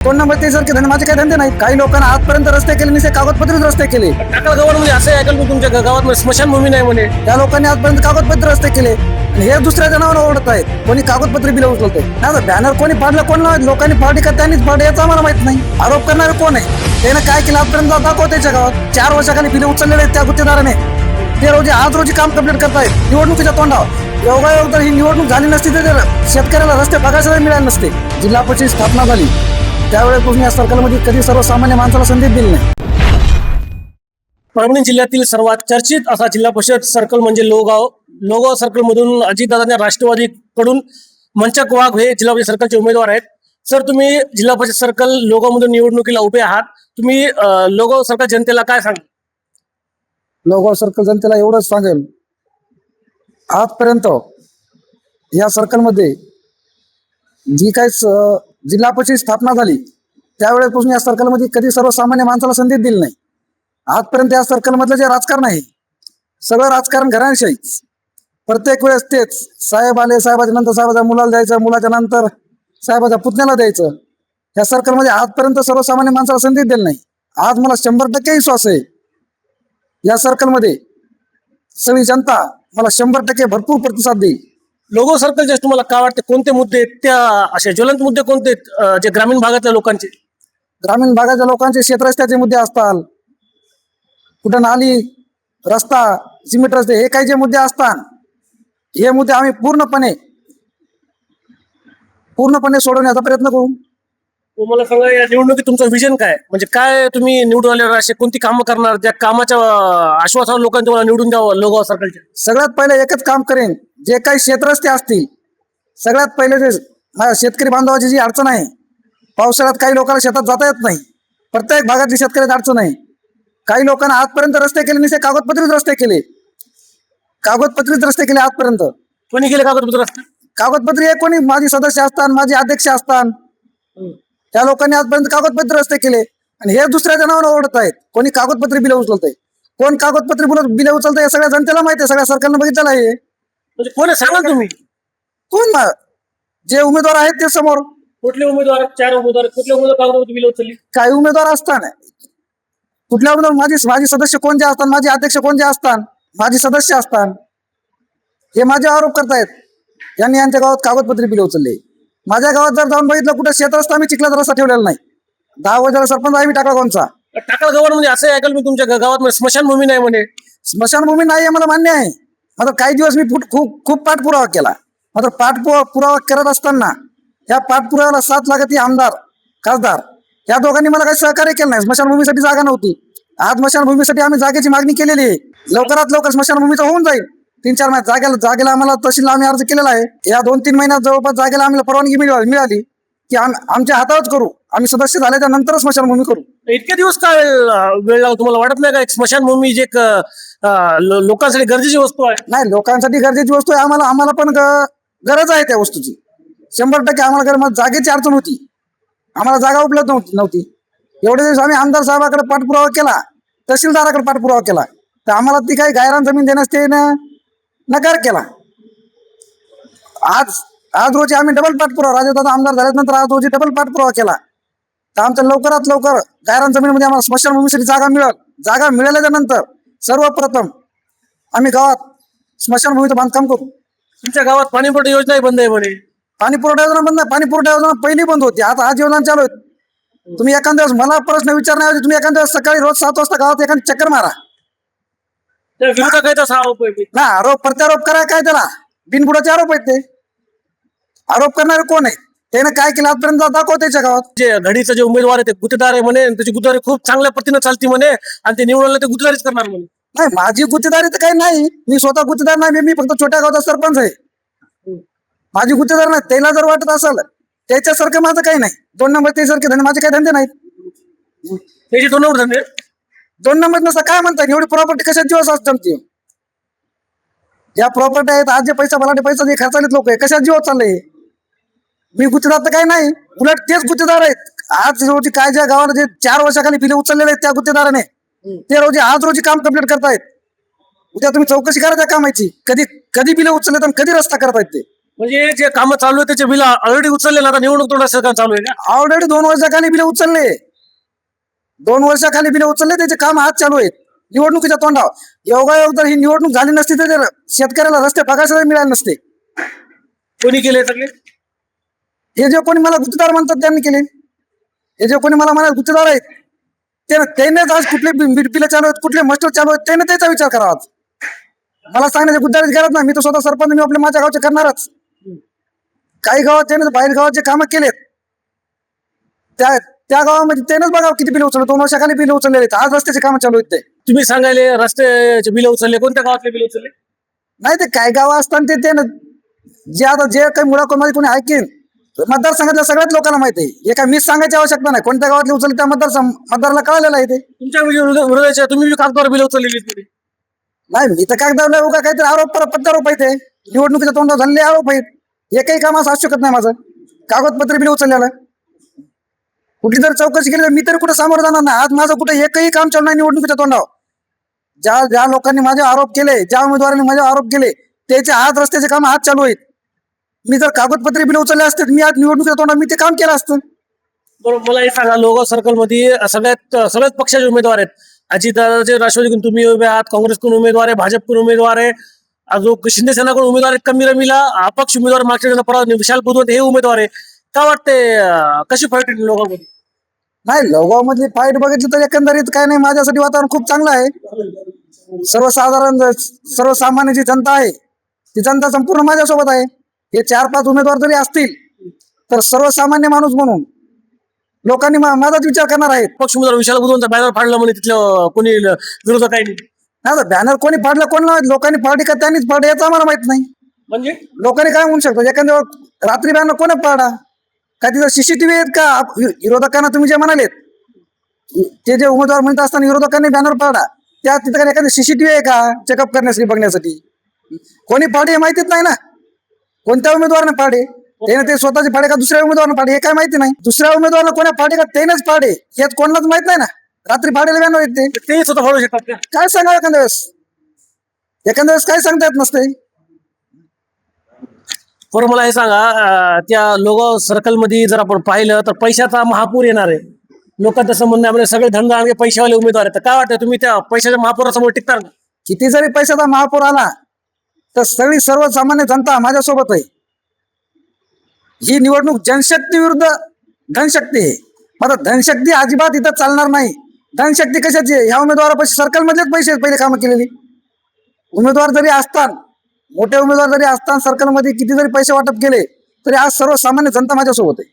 दोन नंबर ते सारखे धंदे माझे काही धंदे नाहीत. काही लोकांना आजपर्यंत रस्ते केले नाही, कागदपत्रीच रस्ते केले. टाकळ गव्हाणमध्ये असं ऐकलं मी तुमच्या गावात स्मशानभूमी नाही म्हणे. त्या लोकांनी आजपर्यंत कागदपत्र रस्ते केले आणि हे दुसऱ्या जणांवर ओढत आहेत. कोणी कागदपत्री बिल उचलते नाही, बॅनर कोणी पाडलं कोण नाही, लोकांनी पार्टी का त्यांनीच पाडलं याचं आम्हाला माहित नाही. आरोप करणारे कोण आहे, त्यानं काय केलं आजपर्यंत दाखव. त्याच्या गावात 4 वर्षाखाली बिल उचललेले आहेत त्या गुत्तेदाराने. ते आज रोजी काम कंप्लीट करतायत निवडणुकीच्या तोंडावर. योगायोग जर ही निवडणूक झाली नसती तर शेतकऱ्याला रस्ते बघायला मिळाले नसते. जिल्हा परिषद स्थापना झाली त्यावेळेपासून या सरकारमध्ये कधी सर्वसामान्य माणसाला संधी दिली नाही. परभणी जिल्ह्यातील सर्वात चर्चित असा जिल्हा परिषद सर्कल म्हणजे लोगाव सर्कल मधून अजितदादांच्या राष्ट्रवादीकडून मंचक वाघ हे जिल्हा परिषद सर्कलचे उमेदवार आहेत. सर, तुम्ही जिल्हा परिषद सर्कल लोगाव मधून निवडणुकीला उभे आहात. तुम्ही लोगाव सर्कल जनतेला काय सांगा? लोगाव सर्कल जनतेला एवढंच सांगेल, आजपर्यंत या सर्कलमध्ये जी काही जिल्हा परिषद स्थापना झाली त्यावेळेपासून या सर्कलमध्ये कधी सर्वसामान्य माणसाला संधी दिली नाही. आजपर्यंत या सर्कलमधलं जे राजकारण आहे सगळं राजकारण घराण्याशाहीच. प्रत्येक वेळेस तेच, साहेब आले, साहेबाच्या नंतर साहेबाच्या मुलाला द्यायचं, मुलाच्या नंतर साहेबाच्या पुतण्याला द्यायचं. या सर्कलमध्ये आजपर्यंत सर्वसामान्य माणसाला संधी दिली नाही. आज मला 100% विश्वास आहे या सर्कलमध्ये सगळी जनता मला 100% भरपूर प्रतिसाद देईल. लोगाव सर्कलचे तुम्हाला काय वाटते, कोणते मुद्दे आहेत त्या असे ज्वलंत मुद्दे कोणते जे ग्रामीण भागातल्या लोकांचे? ग्रामीण भागाच्या लोकांचे शेतरस्त्याचे मुद्दे असतात, कुठं नाली, रस्ता, सिमेंट रस्ते, हे काही जे मुद्दे असतात हे मुद्दे आम्ही पूर्णपणे सोडवण्याचा प्रयत्न करू. मला सांगा, या निवडणुकीत तुमचं विजन काय, म्हणजे काय तुम्ही निवडून आल्यावर असे कोणती कामं करणार त्या कामाच्या आश्वासनावर लोकांनी तुम्हाला निवडून द्यावं लोगाव सर्कलचे? सगळ्यात पहिले एकच काम करेन, जे काही शेतरस्ते असतील सगळ्यात पहिले जे शेतकरी बांधवाची जी अडचण आहे, पावसाळ्यात काही लोकांना शेतात जाता येत नाही, प्रत्येक भागातली शेतकऱ्याची अडचण आहे. काही लोकांना आजपर्यंत रस्ते केले नाही, कागदपत्रीच रस्ते केले आजपर्यंत. कोणी केले कागदपत्र रस्ते? कागदपत्री हे कोणी माजी सदस्य असतात, माजी अध्यक्ष असतात, त्या लोकांनी आजपर्यंत कागदपत्र रस्ते केले आणि हे दुसऱ्या जणांवर ओढत आहेत. कोणी कागदपत्री बिल उचलतंय, कोण कागदपत्री बिल उचलतंय, सगळ्या जनतेला माहिती आहे, सगळ्या सरकारनं बघितलेलं आहे. म्हणजे कोण सांगा तुम्ही, कोण जे उमेदवार आहेत ते समोर. कुठले उमेदवार? 4 उमेदवार. कुठले उमेदवार कागदपत्र बिल उचलली? काही उमेदवार असतात, कुठल्या उमेदवार माजी सदस्य कोण जे असतात, माजी अध्यक्ष कोण जे असतात, माजी सदस्य असतात, हे माझे आरोप करतायत यांनी यांच्या गावात कागदपत्री बिल उचलले. माझ्या गावात जर जाऊन बघितलं कुठं शेत रस्ता आम्ही चिखलाचा रस्ता ठेवलेला नाही. 10 वर्षाला सरपंच आहे मी टाकला कोणचा. टाकळ गव्हाणमध्ये असं ऐकलं मी तुमच्या गावात स्मशानभूमी नाही म्हणे. स्मशानभूमी नाही आहे मला मान्य आहे, मात्र काही दिवस मी खूप पाठपुरावा केला. मात्र पाठपुरावा करत असताना या पाठपुराव्याला साथ लागत आमदार खासदार या दोघांनी मला काही सहकार्य केलं नाही. स्मशानभूमीसाठी जागा नव्हती. आज स्मशानभूमीसाठी आम्ही जागेची मागणी केलेली आहे. लवकरात लवकर स्मशानभूमीचं होऊन जाईल. 3-4 महिन्यात जागेला आम्हाला तहसीलला आम्ही अर्ज केलेला आहे. या 2-3 महिन्यात जवळपास जागेला आम्हाला परवानगी मिळाली की आमच्या हातावरच करू. आम्ही सदस्य झाल्याच्या नंतरच स्मशानभूमी करू. इतके दिवस काय वेळ लागला तुम्हाला वाटत नाही का? एक स्मशानभूमी जे लोकांसाठी गरजेची वस्तू आहे. नाही, लोकांसाठी गरजेची वस्तू आहे. आम्हाला पण गरज आहे त्या वस्तूची 100%. आम्हाला जागेची अडचण होती, आम्हाला जागा उपलब्ध नव्हती. एवढे दिवस आम्ही आमदार साहेबाकडे पाठपुरावा केला, तहसीलदाराकडे पाठपुरावा केला, तर आम्हाला ती काही गायरान जमीन देण्यास ते नकार केला. आज रोजी आम्ही डबल पाठपुरावा, राजेदादा आमदार झाल्यानंतर आज रोजी डबल पाठपुरावा केला, तर आमच्या लवकरात लवकर गायरान जमीनमध्ये आम्हाला स्मशानभूमीसाठी जागा मिळेल. जागा मिळाल्याच्या नंतर सर्वप्रथम आम्ही गावात स्मशानभूमीचं बांधकाम करू. तुमच्या गावात पाणीपुरवठा योजनाही बंद आहे म्हणे. पाणीपुरवठा योजना बंद आहे. पाणीपुरवठा योजना पहिली बंद होती, आता आज योजना चालू आहे. तुम्ही एखाद्या दिवस मला प्रश्न विचारण्याऐवजी तुम्ही एखाद्या दिवस सकाळी रोज 7 वाजता गावात एखादी चक्कर मारा. काय तसा आरोप आहे ना आरोप प्रत्यारोप करा, काय त्याला बिनबुडाचे आरोप आहेत. ते आरोप करणारे कोण आहे, त्याने काय केलं आजपर्यंत दाखव. त्याच्या गावात जे घडीचा जे उमेदवार आहे ते गुत्तेदार आहे म्हणे, त्याची गुत्तेदारी खूप चांगल्या पद्धतीने चालती म्हणे आणि ते निवडून ते गुत्तेदारीच करणार म्हणे. नाही, माझी गुत्तेदारी तर काही नाही. मी स्वतः गुत्तेदार नाही, मी फक्त छोट्या गावाचा सरपंच आहे. माझी गुत्तेदार नाही. त्याला जर वाटत असेल त्याच्यासारखं माझं काही नाही. 2 नंबर ते सारखे धंदे माझे काही धंदे नाहीत. त्याचे 2 नंबर धंदे. 2 नंबर नसता काय म्हणतात, एवढी प्रॉपर्टी कशात जीवास जमते. ज्या प्रॉपर्टी आहेत, आज जे पैसा जे खर्चालेत लोक कशात जीवात चाललंय. मी गुत्तेदार तर काही नाही, उलट तेच गुत्तेदार आहेत. आज रोजी काय ज्या गावाला जे 4 वर्षाखाली बिले उचललेले आहेत त्या गुत्तेदाराने ते आज रोजी काम कंप्लीट करतायत. उद्या तुम्ही चौकशी करा त्या कामाची, कधी बिले उचलले तर कधी रस्ता करतायत ते. म्हणजे जे कामं चालू आहे त्याचे बिल ऑलरेडी उचलले ना, आता निवडणूक तोंडाचं काम चालू आहे का? ऑलरेडी 2 वर्षाखाली बिले उचलले, 2 वर्षाखाली बिले उचलले, त्याचे काम आज चालू आहेत निवडणुकीच्या तोंडावर. योगायोग जर ही निवडणूक झाली नसती तर शेतकऱ्याला रस्ते बघायला मिळाले नसते. कोणी केले सगळे? हे जे कोणी मला गुत्तेदार म्हणतात त्यांनी केले. हे जे कोणी मला म्हणाल गुत्तेदार आहेत त्यानेच आज कुठले बिल चालू आहेत, कुठले मस्टर चालू आहेत, त्याने त्याचा विचार करावा. आज मला सांगण्याची गुत्तेदारीची गरज नाही. मी तर स्वतः सरपंच, मी आपल्या माझ्या गावचे करणारच. काही गावात त्याने बाहेर गावाचे कामं केलेत, त्या त्या गावामध्ये त्यानेच बघा किती बिल उचलले. 2 वर्षाखाली बिल उचललेले आहेत. आज रस्त्याचे कामं चालू आहेत. ते तुम्ही सांगायले रस्त्याचे बिल उचलले, कोणत्या गावातले बिल उचलले? नाही, ते काय गाव असताना ते त्यानं जे आता जे काही मुळाकोमध्ये कोणी ऐकेन मतदारसंघातल्या सगळ्याच लोकांना माहिती आहे. हे काय मीच सांगायची आवश्यकता नाही. कोणत्या गावातले उचलले त्या मतदाराला कळलेलं आहे ते. तुमच्या विरोधाच्या तुम्ही कागदावर बिल उचललेली आहेत. नाही, मी तर काय दावलं उगा काहीतरी आरोप प्रत्यारोप आहेत. ते निवडणुकीच्या तोंडावर झालेले आरोप आहेत. एकही काम असं असू शकत नाही माझं. कागदपत्र बिल उचललेलं कुठली जर चौकशी केली तर मी तरी कुठे सामोरं जाणार नाही. आज माझं कुठे एकही काम चालू नाही निवडणुकीच्या तोंडावर. ज्या ज्या लोकांनी माझे आरोप केले, ज्या उमेदवारांनी माझे आरोप केले, त्याचे आज रस्त्याचे काम आज चालू आहेत. मी जर कागदपत्री बिल उचलले असते मी आज निवडणुकीच्या तोंडावर मी ते काम केलं असतं. बरोबर. मला हे सांगा, लोगाव सर्कल मध्ये सगळ्याच पक्षाचे उमेदवार आहेत. अजितदादाचे राष्ट्रवादीकडून तुम्ही उभे आहात, काँग्रेसकडून उमेदवार आहे, भाजपकडून उमेदवार आहे, अजून शिंदे सेनाकडून उमेदवार आहेत, कमी रमीला अपक्ष उमेदवार मागच्या परवा विशाल बुधवंत हे उमेदवार आहे. काय वाटते कशी फाईट लोकांमध्ये? नाही, लोगाव मधली फाईट बघितली तर एकंदरीत काय नाही, माझ्यासाठी वातावरण खूप चांगलं आहे. सर्वसामान्य जी जनता आहे ती जनता संपूर्ण माझ्यासोबत आहे. हे 4-5 उमेदवार जरी असतील तर सर्वसामान्य माणूस म्हणून लोकांनी माझाच विचार करणार आहेत. पक्ष उमेदवार विशाल बुधवंत बॅनर फाडला म्हणे, तिथलं कोणी विरोधक आहे नाही. नाही, बॅनर कोणी फाडलं कोणाला माहित, लोकांनी फाडली का त्यांनीच फाडली याचं आम्हाला माहित नाही. म्हणजे लोकांनी काय म्हणू शकतो एखाद्या रात्री बॅनर कोणी फाडा? काय तिथं सीसीटीव्ही आहेत का? विरोधकांना तुम्ही जे म्हणालेत ते जे उमेदवार म्हणत असताना विरोधकांनी बॅनर फाडा, त्या तिथं एखादी सीसीटीव्ही आहे का चेकअप करण्यासाठी बघण्यासाठी? कोणी फाडे हे माहितीच नाही ना. कोणत्या उमेदवाराने फाडे? त्याने ते स्वतःचे फाडे का दुसऱ्या उमेदवाराने फाडे हे काय माहिती नाही. दुसऱ्या उमेदवाराला कोणा फाडे का त्यानेच फाडे हेच कोणालाच माहित नाही ना. रात्री फाडेले बॅनर येते ते स्वतः फाडू शकतात का? काय सांगा एखाद्या वेळेस काय सांगता येत नसते. बरं, मला हे सांगा, त्या लोगाव सर्कल मध्ये जर आपण पाहिलं तर पैशाचा महापूर येणार आहे. लोकांचं म्हणणं आहे म्हणजे सगळे धंदा आणि पैशावाले उमेदवार आहेत. तर काय वाटतं, तुम्ही त्या पैशाच्या महापुरासमोर टिकणार का? किती जरी पैशाचा महापूर आला तर सर्वसामान्य जनता माझ्यासोबत आहे. ही निवडणूक जनशक्ती विरुद्ध धनशक्ती आहे. आता धनशक्ती अजिबात इथं चालणार नाही. धनशक्ती कशाची आहे? ह्या उमेदवारापाशी सर्कल मधलेच पैसे पहिले कामं केलेली. उमेदवार जरी असताना, मोठे उमेदवार जरी असताना सर्कलमध्ये किती जरी पैसे वाटप केले तरी आज सर्वसामान्य जनता माझ्यासोबत आहे.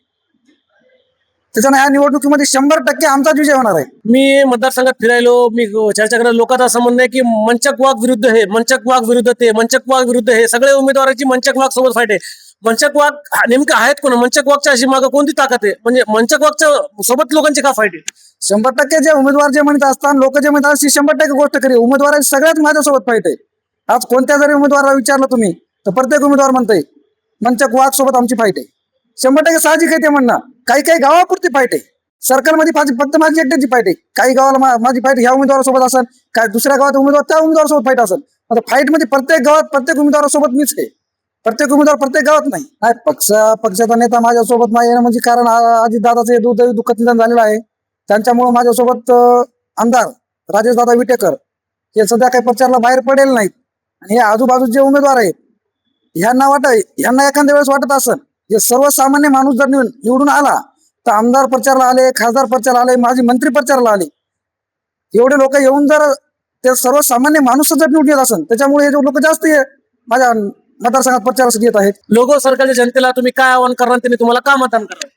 त्याच्यानं ह्या निवडणुकीमध्ये 100% आमचाच विजय होणार आहे. मी मतदारसंघात फिरायलो, मी चर्चा करत, लोकांचं असं म्हणणं आहे की मंचक वाघ विरुद्ध हे, मंचक वाघ विरुद्ध ते, मंचक वाघ विरुद्ध हे, सगळे उमेदवारांची मंचक वाघ सोबत फाईट आहे. मंचक वाघ नेमकं आहेत कोण? मंचक वाघच्या अशी मागं कोणती ताकद आहे? म्हणजे मंचक वाघच्या सोबत लोकांची का फाईट आहे? 100% जे उमेदवार जे म्हणत असताना लोक जे म्हणतात ती 100% गोष्ट खरी. उमेदवाराची सगळ्यात माझ्यासोबत फाईट आहे. आज कोणत्या जरी उमेदवाराला विचारलं तुम्ही तर प्रत्येक उमेदवार म्हणतोय मंचक वाघ सोबत आमची फाईट आहे. 100% साहजिक आहे ते म्हणणं. काही काही गावापुरती फाईट आहे. सर्कलमध्ये फक्त माझी एकट्याची फाईट आहे. काही गावाला माझी फाईट ह्या उमेदवारासोबत असेल, काय दुसऱ्या गावात उमेदवार त्या उमेदवारासोबत फाईट असेल. आता फाईट मध्ये प्रत्येक गावात प्रत्येक उमेदवारासोबत मीच आहे. प्रत्येक उमेदवार प्रत्येक गावात नाही. पक्षाचा नेता माझ्यासोबत नाही येणं म्हणजे कारण अजितदादाचे दुःखद निधन झालेलं आहे. त्यांच्यामुळे माझ्यासोबत आमदार राजेशदादा विटेकर हे सध्या काही प्रचाराला बाहेर पडेल नाहीत. आणि हे आजूबाजूचे जे उमेदवार आहेत ह्यांना एखाद्या वेळेस वाटत असेल जे सर्वसामान्य माणूस जर निवडून आला तर आमदार प्रचारला आले, खासदार प्रचारला आले, माजी मंत्री प्रचारला आले, एवढे लोक येऊन जर ते सर्वसामान्य माणूस जर निवडून येत असेल त्याच्यामुळे हे लोक जास्त माझ्या मतदारसंघात प्रचारासाठी येत आहेत. लोगाव सर्कलच्या जनतेला तुम्ही काय आवाहन करणार, त्यांनी तुम्हाला का मतदान करणार?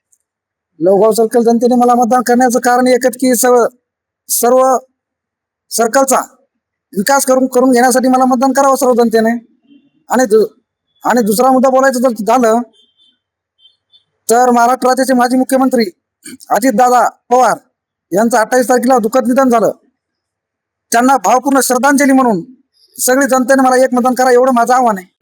लोगाव सर्कल जनतेने मला मतदान करण्याचं कारण एकच की सर्व सर्कलचा विकास करून घेण्यासाठी मला मतदान करावं सर्व जनतेने. आणि दुसरा मुद्दा बोलायचं जर झालं तर महाराष्ट्र राज्याचे माजी मुख्यमंत्री अजितदादा पवार यांचं 28 तारखेला दुःखद निधन झालं. त्यांना भावपूर्ण श्रद्धांजली म्हणून सगळी जनतेने मला एक मतदान करा एवढं माझं आव्हान आहे.